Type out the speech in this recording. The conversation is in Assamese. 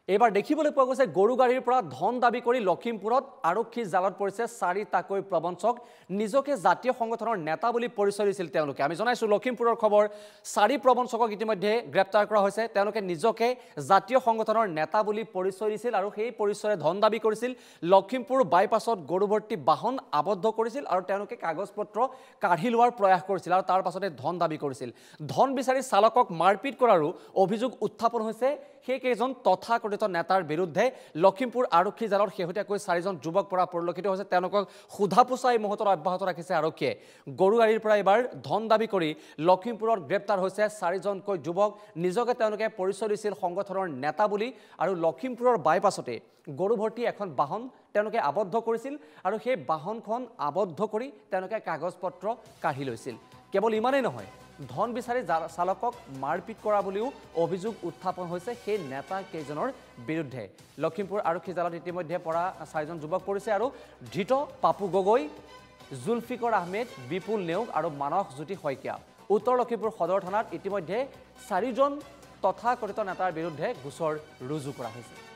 এবাৰ দেখিবলৈ পোৱা গৈছে গৰু গাড়ীৰ পৰা ধন দাবী কৰি লখিমপুৰত আৰক্ষী জালত পৰিছে 4টাকৈ প্ৰবঞ্চক নিজকে জাতীয় সংগঠনৰ নেতা বুলি পৰিচয় দিছিল তেওঁলোকে আমি জনাইছো লখিমপুৰৰ খবৰ 4 প্ৰবঞ্চকক ইতিমধ্যে গ্ৰেপ্তাৰ কৰা হৈছে তেওঁলোকে নিজকে জাতীয় সংগঠনৰ নেতা বুলি পৰিচয় দিছিল আৰু সেই পৰিচয়ে ধন দাবী কৰিছিল লখিমপুৰ বাইপাছত গৰুভৰ্তি বাহন আবদ্ধ কৰিছিল আৰু তেওঁলোকে কাগজপত্ৰ কাঢ়ি লোৱাৰ প্ৰয়াস কৰিছিল আৰু তাৰ পাছতে ধন দাবী কৰিছিল ধন বিচাৰি চালকক মাৰপিট কৰাৰো অভিযোগ উত্থাপন হৈছে সেই কেইজন তথাকথিত নেতাৰ বিৰুদ্ধে লখিমপুৰ আৰক্ষী জালত শেহতীয়াকৈ 4জন যুৱক পৰা পৰিলক্ষিত হৈছে তেওঁলোকক সোধাপোছাই মুহূৰ্তত অব্যাহত ৰাখিছে আৰক্ষীয়ে গৰু গাড়ীৰ পৰা এবাৰ ধন দাবী কৰি লখিমপুৰত গ্ৰেপ্তাৰ হৈছে 4জনকৈ যুৱক নিজকে তেওঁলোকে পৰিচয় দিছিল সংগঠনৰ নেতা বুলি আৰু লখিমপুৰৰ বাইপাছতে গৰুভৰ্তি এখন বাহন তেওঁলোকে আবদ্ধ কৰিছিল আৰু সেই বাহনখন আবদ্ধ কৰি তেওঁলোকে কাগজপত্ৰ কাঢ়ি লৈছিল কেৱল ইমানেই নহয় ধন বিচাৰি চালকক মাৰপিট কৰা বুলিও অভিযোগ উত্থাপন হৈছে সেই নেতা কেইজনৰ বিৰুদ্ধে লখিমপুৰ আৰক্ষী জালত ইতিমধ্যে পৰা 4জন যুৱক পৰিছে আৰু ধৃত পাপু গগৈ জুলফিকৰ আহমেদ বিপুল নেওগ আৰু মানস জ্যোতি শইকীয়া উত্তৰ লখিমপুৰ সদৰ থানাত ইতিমধ্যে 4জন তথাকথিত নেতাৰ বিৰুদ্ধে গোচৰ ৰুজু কৰা হৈছে